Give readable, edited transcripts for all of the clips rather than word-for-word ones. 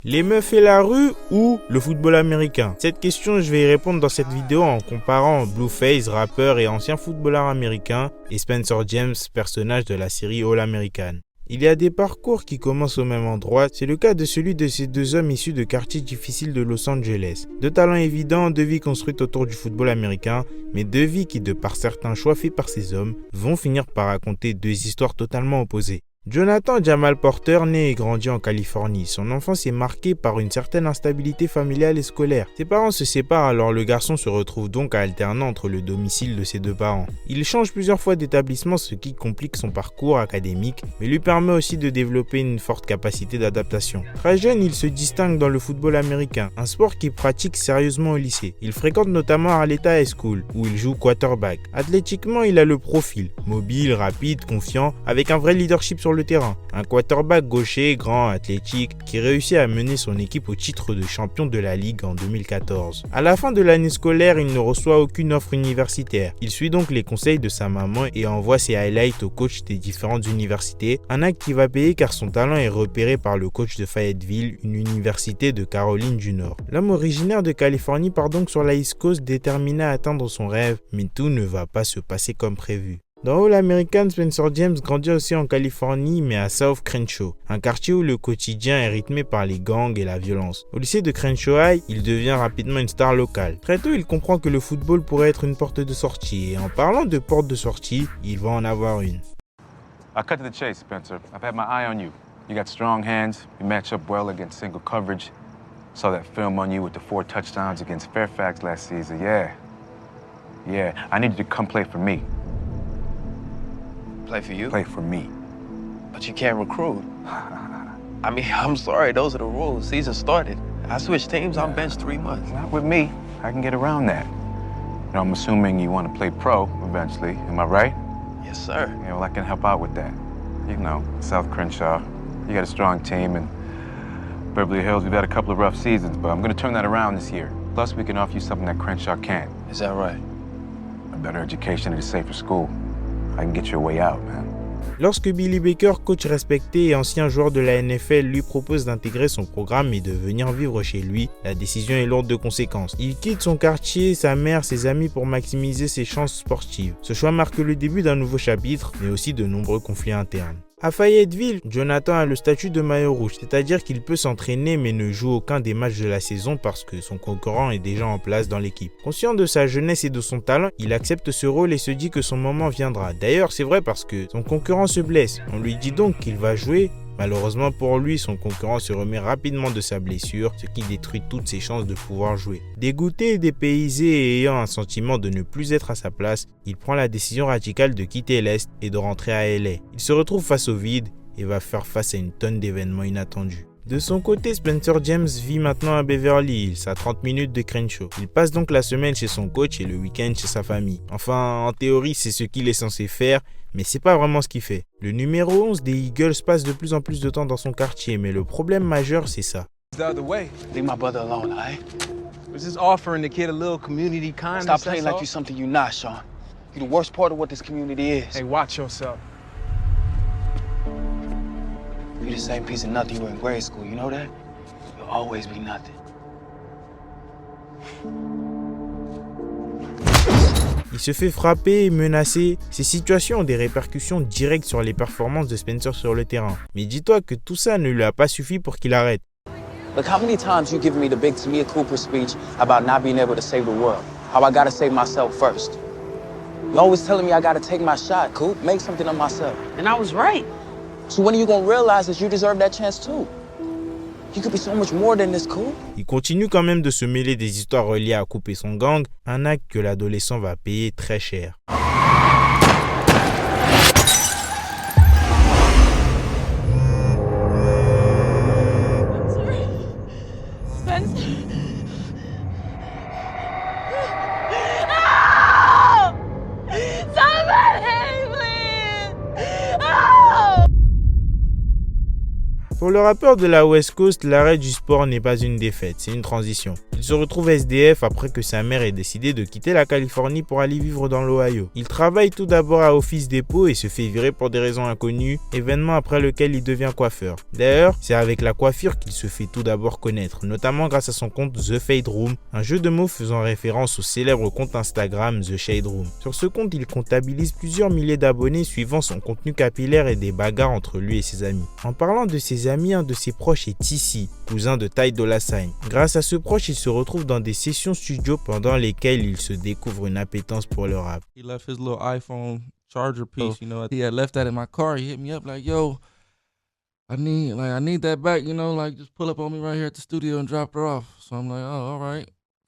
Les meufs et la rue ou le football américain? Cette question, je vais y répondre dans cette vidéo en comparant Blueface, rappeur et ancien footballeur américain, et Spencer James, personnage de la série All-American. Il y a des parcours qui commencent au même endroit, c'est le cas de celui de ces deux hommes issus de quartiers difficiles de Los Angeles. Deux talents évidents, deux vies construites autour du football américain, mais deux vies qui, de par certains choix faits par ces hommes, vont finir par raconter deux histoires totalement opposées. Jonathan Jamal Porter naît et grandit en Californie. Son enfance est marquée par une certaine instabilité familiale et scolaire. Ses parents se séparent, alors le garçon se retrouve donc à alterner entre le domicile de ses deux parents. Il change plusieurs fois d'établissement, ce qui complique son parcours académique, mais lui permet aussi de développer une forte capacité d'adaptation. Très jeune, il se distingue dans le football américain, un sport qu'il pratique sérieusement au lycée. Il fréquente notamment Arleta High School, où il joue quarterback. Athlétiquement, il a le profil, mobile, rapide, confiant, avec un vrai leadership sur le terrain. Un quarterback gaucher, grand, athlétique, qui réussit à mener son équipe au titre de champion de la Ligue en 2014. À la fin de l'année scolaire, il ne reçoit aucune offre universitaire. Il suit donc les conseils de sa maman et envoie ses highlights au coach des différentes universités, un acte qui va payer car son talent est repéré par le coach de Fayetteville, une université de Caroline du Nord. L'homme originaire de Californie part donc sur la East Coast déterminé à atteindre son rêve, mais tout ne va pas se passer comme prévu. Dans All American, Spencer James grandit aussi en Californie, mais à South Crenshaw, un quartier où le quotidien est rythmé par les gangs et la violence. Au lycée de Crenshaw High, il devient rapidement une star locale. Très tôt, il comprend que le football pourrait être une porte de sortie, et en parlant de porte de sortie, il va en avoir une. I'll cut to the chase, Spencer. I've had my eye on you. You got strong hands, you match up well against single coverage. Saw that film on you with the 4 touchdowns against Fairfax last season, yeah. I need you to come play for me. Play for you? Play for me. But you can't recruit. I mean, I'm sorry, those are the rules. Season started. I switched teams, I'm benched 3 months. Not with me. I can get around that. You know, I'm assuming you want to play pro eventually, am I right? Yes, sir. Yeah, well, I can help out with that. You know, South Crenshaw, you got a strong team, and Beverly Hills, we've had a couple of rough seasons, but I'm going to turn that around this year. Plus, we can offer you something that Crenshaw can't. Is that right? A better education and a safer school. I can get your way out, man. Lorsque Billy Baker, coach respecté et ancien joueur de la NFL, lui propose d'intégrer son programme et de venir vivre chez lui, la décision est lourde de conséquences. Il quitte son quartier, sa mère, ses amis pour maximiser ses chances sportives. Ce choix marque le début d'un nouveau chapitre, mais aussi de nombreux conflits internes. À Fayetteville, Jonathan a le statut de maillot rouge, c'est-à-dire qu'il peut s'entraîner mais ne joue aucun des matchs de la saison parce que son concurrent est déjà en place dans l'équipe. Conscient de sa jeunesse et de son talent, il accepte ce rôle et se dit que son moment viendra. D'ailleurs, c'est vrai parce que son concurrent se blesse. On lui dit donc qu'il va jouer. Malheureusement pour lui, son concurrent se remet rapidement de sa blessure, ce qui détruit toutes ses chances de pouvoir jouer. Dégoûté, dépaysé et ayant un sentiment de ne plus être à sa place, il prend la décision radicale de quitter l'Est et de rentrer à LA. Il se retrouve face au vide et va faire face à une tonne d'événements inattendus. De son côté, Spencer James vit maintenant à Beverly Hills, à 30 minutes de Crenshaw. Il passe donc la semaine chez son coach et le week-end chez sa famille. Enfin, en théorie, c'est ce qu'il est censé faire, mais c'est pas vraiment ce qu'il fait. Le numéro 11 des Eagles passe de plus en plus de temps dans son quartier, mais le problème majeur, c'est ça. The other way. Leave my brother alone, all right? Was just offering the kid a little community kindness. Stop playing like you something you're not, Sean. You're the worst part of what this community is. Hey, watch yourself. You're the same piece of nothing you were in grade school, you know that? You'll always be nothing. Il se fait frapper et menacer. Ces situations ont des répercussions directes sur les performances de Spencer sur le terrain. Mais dis-toi que tout ça ne lui a pas suffi pour qu'il arrête. Look, how many times you given me the big Tamia Cooper speech about not being able to save the world? How I gotta save myself first? You're always telling me I gotta take my shot, Coop. Make something of myself. And I was right. So when are you gonna realize that you deserve that chance too? You could be so much more than this, Coop. Il continue quand même de se mêler des histoires reliées à Coop et son gang, un acte que l'adolescent va payer très cher. Pour Pour le rappeur de la West Coast, l'arrêt du sport n'est pas une défaite, c'est une transition. Il se retrouve SDF après que sa mère ait décidé de quitter la Californie pour aller vivre dans l'Ohio. Il travaille tout d'abord à Office Depot et se fait virer pour des raisons inconnues, événement après lequel il devient coiffeur. D'ailleurs, c'est avec la coiffure qu'il se fait tout d'abord connaître, notamment grâce à son compte The Fade Room, un jeu de mots faisant référence au célèbre compte Instagram The Shade Room. Sur ce compte, il comptabilise plusieurs milliers d'abonnés suivant son contenu capillaire et des bagarres entre lui et ses amis. En parlant de ses amis, un de ses proches est T.C., cousin de Ty Dolla $ign. Grâce à ce proche, il se retrouve dans des sessions studio pendant lesquelles il se découvre une appétence pour le rap. He left his little iPhone charger piece, you know. He had left that in my car. He hit me up like, "Yo, I need that back, you know, like just pull up on me right here at the studio and drop her off." So I'm like, "Oh, all right."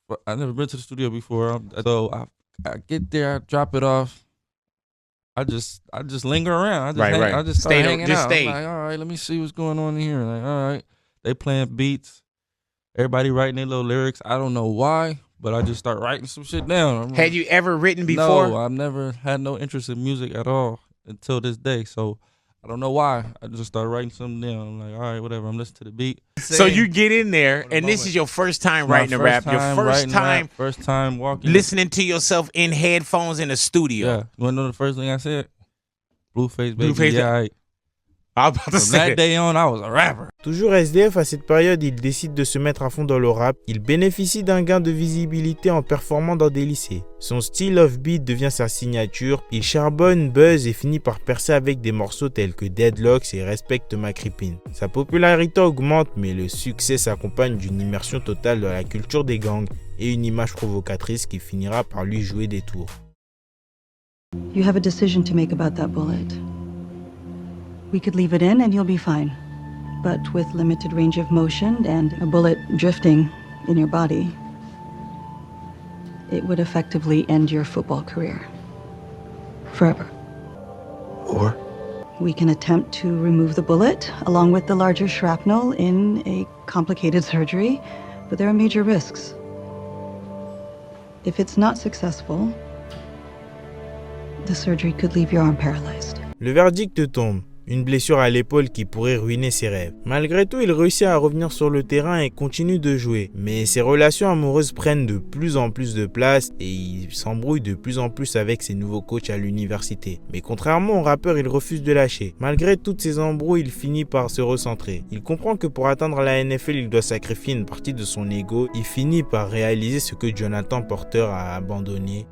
But I never been to the studio before, so I get there, I drop it off. I just linger around. I just start hanging out. I'm like, all right, let me see what's going on in here. Like, all right, they playing beats. Everybody writing their little lyrics. I don't know why, but I just start writing some shit down. Had you ever written before? No, I've never had no interest in music at all until this day. So I don't know why. I just started writing something down. I'm like, all right, whatever. I'm listening to the beat. So you get in there, and this is your first time writing a rap. Your first time walking, listening to yourself in headphones in a studio. Yeah. You want to know the first thing I said? Blueface, baby. Yeah, From that day on, I was a rapper. Toujours SDF, à cette période, il décide de se mettre à fond dans le rap. Il bénéficie d'un gain de visibilité en performant dans des lycées. Son style off-beat devient sa signature. Il charbonne, buzz et finit par percer avec des morceaux tels que Deadlocks et Respect Ma Crippin. Sa popularité augmente, mais le succès s'accompagne d'une immersion totale dans la culture des gangs et une image provocatrice qui finira par lui jouer des tours. You have a decision to make about that bullet. We could leave it in and you'll be fine. But with limited range of motion and a bullet drifting in your body, it would effectively end your football career. Forever. Or? We can attempt to remove the bullet along with the larger shrapnel in a complicated surgery, but there are major risks. If it's not successful, the surgery could leave your arm paralyzed. Le verdict tombe. Une blessure à l'épaule qui pourrait ruiner ses rêves. Malgré tout, il réussit à revenir sur le terrain et continue de jouer. Mais ses relations amoureuses prennent de plus en plus de place et il s'embrouille de plus en plus avec ses nouveaux coachs à l'université. Mais contrairement au rappeur, il refuse de lâcher. Malgré toutes ces embrouilles, il finit par se recentrer. Il comprend que pour atteindre la NFL, il doit sacrifier une partie de son ego. Il finit par réaliser ce que Jonathan Porter a abandonné.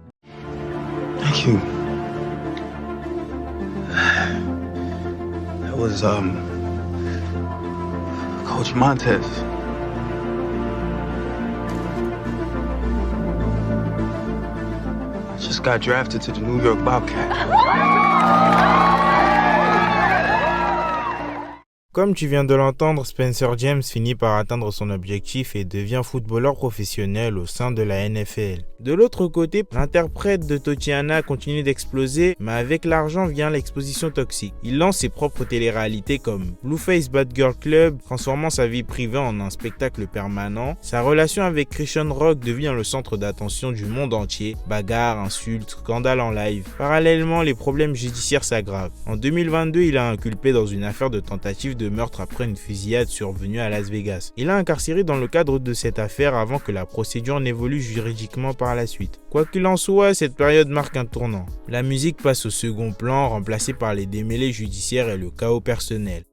Thank you. That was, Coach Montez. I just got drafted to the New York Bobcats. Comme tu viens de l'entendre, Spencer James finit par atteindre son objectif et devient footballeur professionnel au sein de la NFL. De l'autre côté, l'interprète de Tatiana continue d'exploser, mais avec l'argent vient l'exposition toxique. Il lance ses propres téléréalités comme Blueface Bad Girl Club, transformant sa vie privée en un spectacle permanent. Sa relation avec Christian Rock devient le centre d'attention du monde entier. Bagarres, insultes, scandales en live. Parallèlement, les problèmes judiciaires s'aggravent. En 2022, il a inculpé dans une affaire de tentative de meurtre après une fusillade survenue à Las Vegas. Il a incarcéré dans le cadre de cette affaire avant que la procédure n'évolue juridiquement par la suite. Quoi qu'il en soit, cette période marque un tournant. La musique passe au second plan, remplacée par les démêlés judiciaires et le chaos personnel.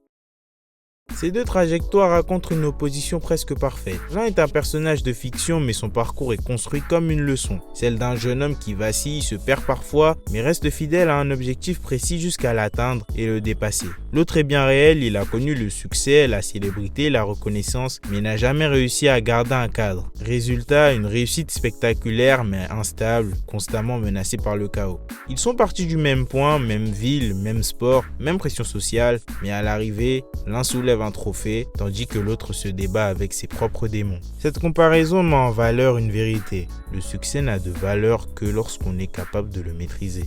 Ces deux trajectoires racontent une opposition presque parfaite. L'un est un personnage de fiction, mais son parcours est construit comme une leçon. Celle d'un jeune homme qui vacille, se perd parfois, mais reste fidèle à un objectif précis jusqu'à l'atteindre et le dépasser. L'autre est bien réel, il a connu le succès, la célébrité, la reconnaissance, mais n'a jamais réussi à garder un cadre. Résultat, une réussite spectaculaire, mais instable, constamment menacée par le chaos. Ils sont partis du même point, même ville, même sport, même pression sociale, mais à l'arrivée, l'un soulève un trophée, tandis que l'autre se débat avec ses propres démons. Cette comparaison met en valeur une vérité. Le succès n'a de valeur que lorsqu'on est capable de le maîtriser.